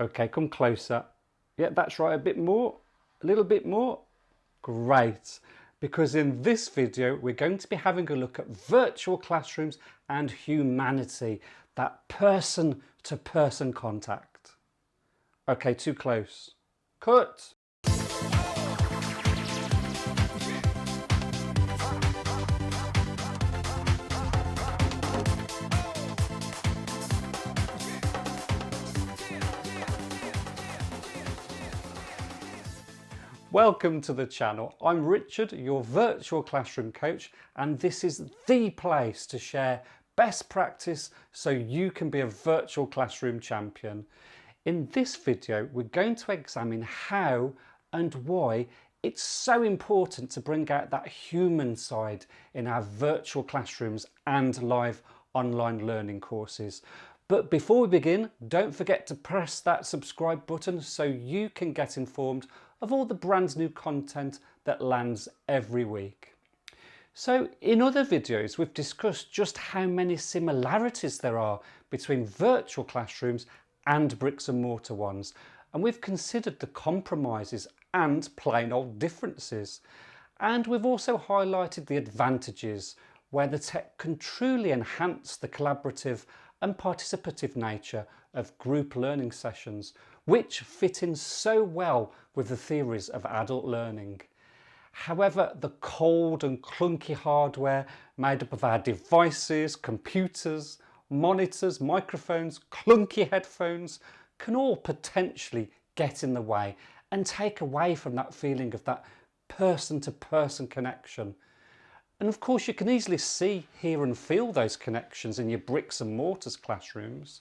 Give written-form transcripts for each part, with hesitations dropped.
Okay, come closer. Yeah, that's right, a bit more, a little bit more. Great, because in this video we're going to be having a look at virtual classrooms and humanity, that person-to-person contact. Okay, too close. Cut. Welcome to the channel. I'm Richard, your virtual classroom coach, and this is the place to share best practice so you can be a virtual classroom champion. In this video, we're going to examine how and why it's so important to bring out that human side in our virtual classrooms and live online learning courses. But before we begin, don't forget to press that subscribe button so you can get informed of all the brand new content that lands every week. So in other videos, we've discussed just how many similarities there are between virtual classrooms and bricks and mortar ones. And we've considered the compromises and plain old differences. And we've also highlighted the advantages where the tech can truly enhance the collaborative and participative nature of group learning sessions, which fit in so well with the theories of adult learning. However, the cold and clunky hardware made up of our devices, computers, monitors, microphones, clunky headphones can all potentially get in the way and take away from that feeling of that person-to-person connection. And of course, you can easily see, hear and feel those connections in your bricks and mortars classrooms.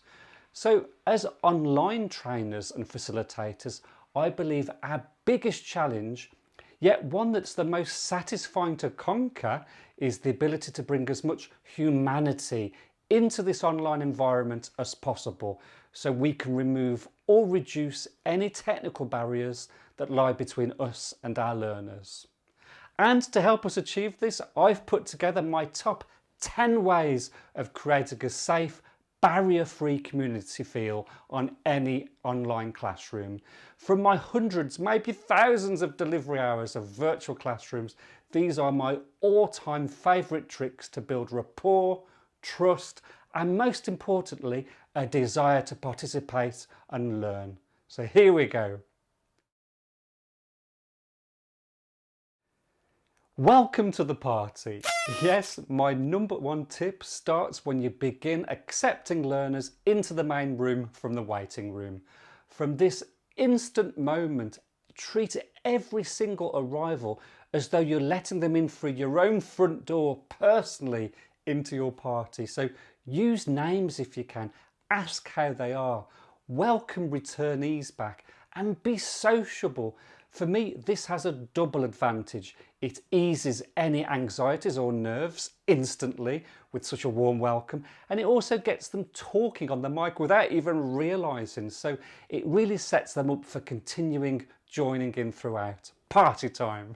So as online trainers and facilitators, I believe our biggest challenge, yet one that's the most satisfying to conquer, is the ability to bring as much humanity into this online environment as possible, so we can remove or reduce any technical barriers that lie between us and our learners. And to help us achieve this, I've put together my top 10 ways of creating a safe, barrier-free community feel on any online classroom. From my hundreds, maybe thousands of delivery hours of virtual classrooms, these are my all-time favourite tricks to build rapport, trust, and most importantly, a desire to participate and learn. So here we go. Welcome to the party. Yes, my number one tip starts when you begin accepting learners into the main room from the waiting room. From this instant moment, treat every single arrival as though you're letting them in through your own front door personally into your party. So use names if you can, ask how they are, welcome returnees back, and be sociable. For me, this has a double advantage. It eases any anxieties or nerves instantly with such a warm welcome, and it also gets them talking on the mic without even realising, so it really sets them up for continuing joining in throughout. Party time!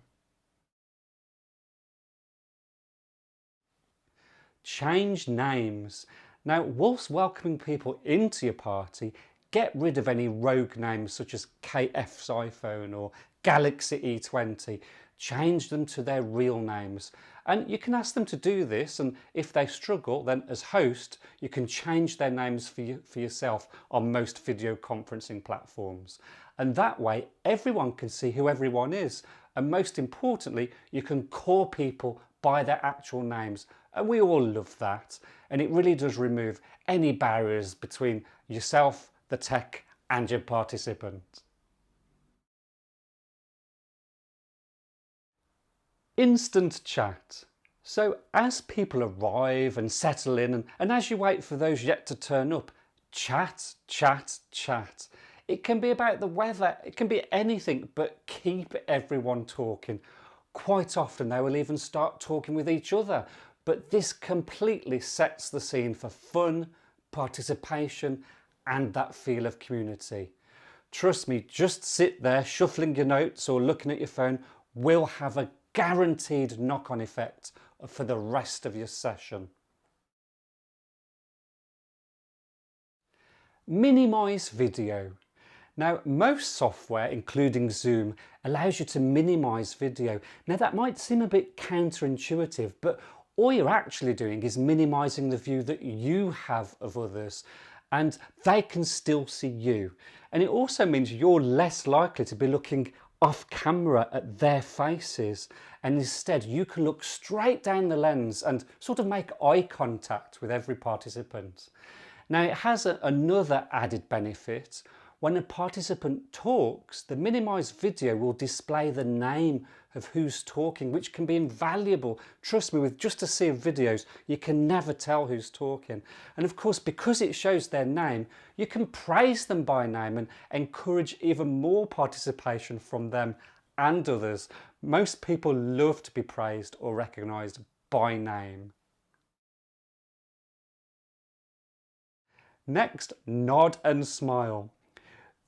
Change names. Now, whilst welcoming people into your party, get rid of any rogue names such as KF's iPhone or Galaxy E20. Change them to their real names. And you can ask them to do this, and if they struggle, then as host, you can change their names for yourself on most video conferencing platforms. And that way, everyone can see who everyone is. And most importantly, you can call people by their actual names. And we all love that. And it really does remove any barriers between yourself, the tech, and your participant. Instant chat. So as people arrive and settle in, and as you wait for those yet to turn up, chat, chat, chat. It can be about the weather, it can be anything, but keep everyone talking. Quite often they will even start talking with each other, but this completely sets the scene for fun, participation, and that feel of community. Trust me, just sit there shuffling your notes or looking at your phone will have a guaranteed knock-on effect for the rest of your session. Minimise video. Now, most software, including Zoom, allows you to minimize video. Now, that might seem a bit counterintuitive, but all you're actually doing is minimizing the view that you have of others, and they can still see you. And it also means you're less likely to be looking off camera at their faces, and instead you can look straight down the lens and sort of make eye contact with every participant. Now, it has another added benefit. When a participant talks, the minimized video will display the name of who's talking, which can be invaluable. Trust me, with just a sea of videos, you can never tell who's talking. And of course, because it shows their name, you can praise them by name and encourage even more participation from them and others. Most people love to be praised or recognized by name. Next, nod and smile.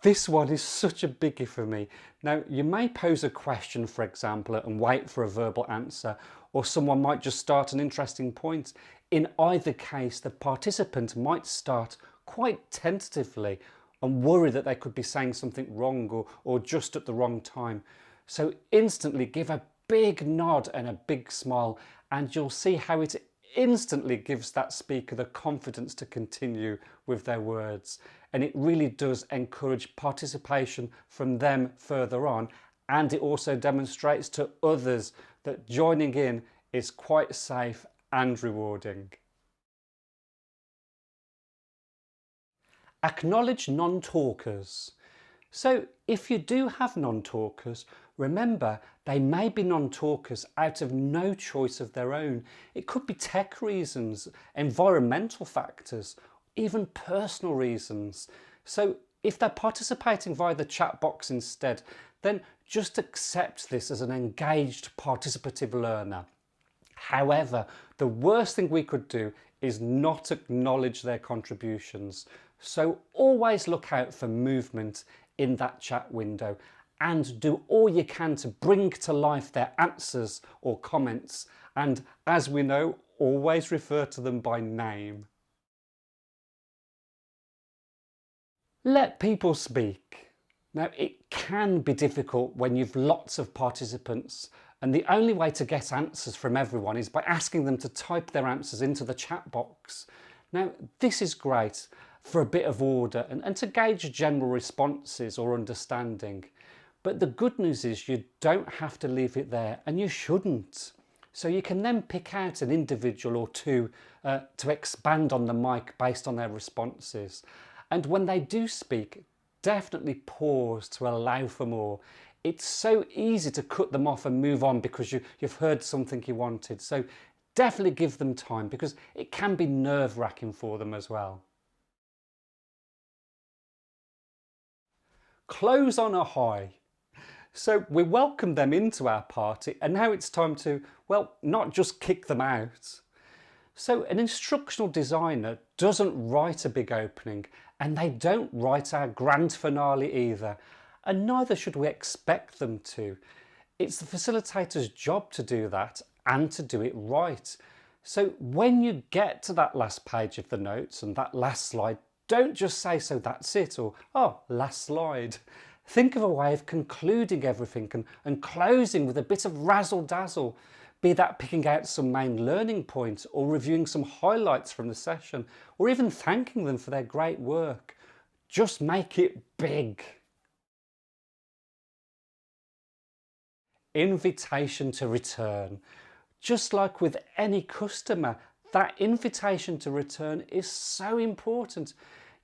This one is such a biggie for me. Now, you may pose a question, for example, and wait for a verbal answer, or someone might just start an interesting point. In either case, the participant might start quite tentatively and worry that they could be saying something wrong or just at the wrong time. So instantly give a big nod and a big smile, and you'll see how it instantly gives that speaker the confidence to continue with their words. And it really does encourage participation from them further on, and it also demonstrates to others that joining in is quite safe and rewarding. Acknowledge non-talkers. So if you do have non-talkers, remember they may be non-talkers out of no choice of their own. It could be tech reasons, environmental factors, even personal reasons. So if they're participating via the chat box instead, then just accept this as an engaged participative learner. However, the worst thing we could do is not acknowledge their contributions. So always look out for movement in that chat window and do all you can to bring to life their answers or comments. And as we know, always refer to them by name. Let people speak. Now, it can be difficult when you've lots of participants, and the only way to get answers from everyone is by asking them to type their answers into the chat box. Now, this is great for a bit of order and to gauge general responses or understanding. But the good news is you don't have to leave it there, and you shouldn't. So you can then pick out an individual or two to expand on the mic based on their responses. And when they do speak, definitely pause to allow for more. It's so easy to cut them off and move on because you've heard something you wanted. So definitely give them time, because it can be nerve-wracking for them as well. Close on a high. So we welcomed them into our party, and now it's time to, well, not just kick them out. So an instructional designer doesn't write a big opening, and they don't write our grand finale either, and neither should we expect them to. It's the facilitator's job to do that and to do it right. So when you get to that last page of the notes and that last slide, don't just say, "So that's it," or "Oh, last slide." Think of a way of concluding everything and closing with a bit of razzle-dazzle, be that picking out some main learning points or reviewing some highlights from the session, or even thanking them for their great work. Just make it big. Invitation to return. Just like with any customer, that invitation to return is so important.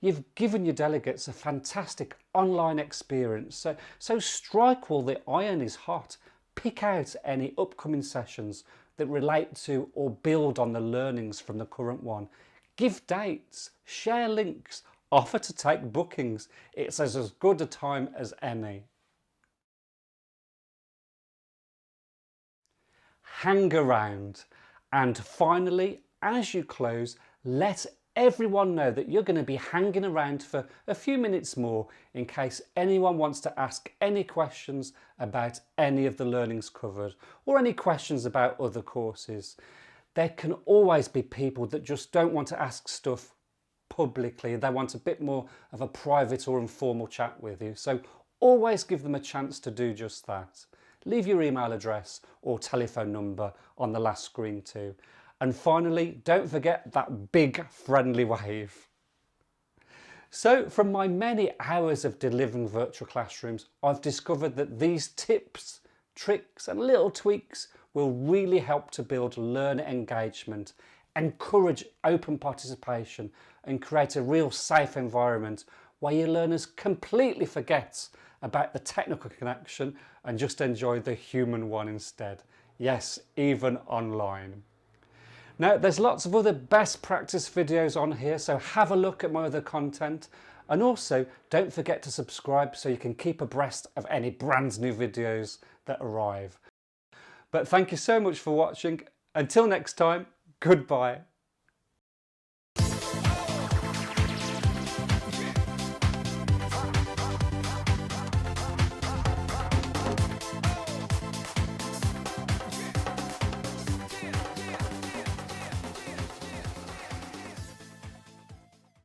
You've given your delegates a fantastic online experience, so strike while the iron is hot. Pick out any upcoming sessions that relate to or build on the learnings from the current one. Give dates, share links, offer to take bookings. It's as good a time as any. Hang around. And finally, as you close, let everyone know that you're going to be hanging around for a few minutes more in case anyone wants to ask any questions about any of the learnings covered, or any questions about other courses. There can always be people that just don't want to ask stuff publicly. They want a bit more of a private or informal chat with you. So always give them a chance to do just that. Leave your email address or telephone number on the last screen too. And finally, don't forget that big friendly wave. So from my many hours of delivering virtual classrooms, I've discovered that these tips, tricks and little tweaks will really help to build learner engagement, encourage open participation and create a real safe environment where your learners completely forget about the technical connection and just enjoy the human one instead. Yes, even online. Now, there's lots of other best practice videos on here, so have a look at my other content. And also, don't forget to subscribe so you can keep abreast of any brand new videos that arrive. But thank you so much for watching. Until next time, goodbye.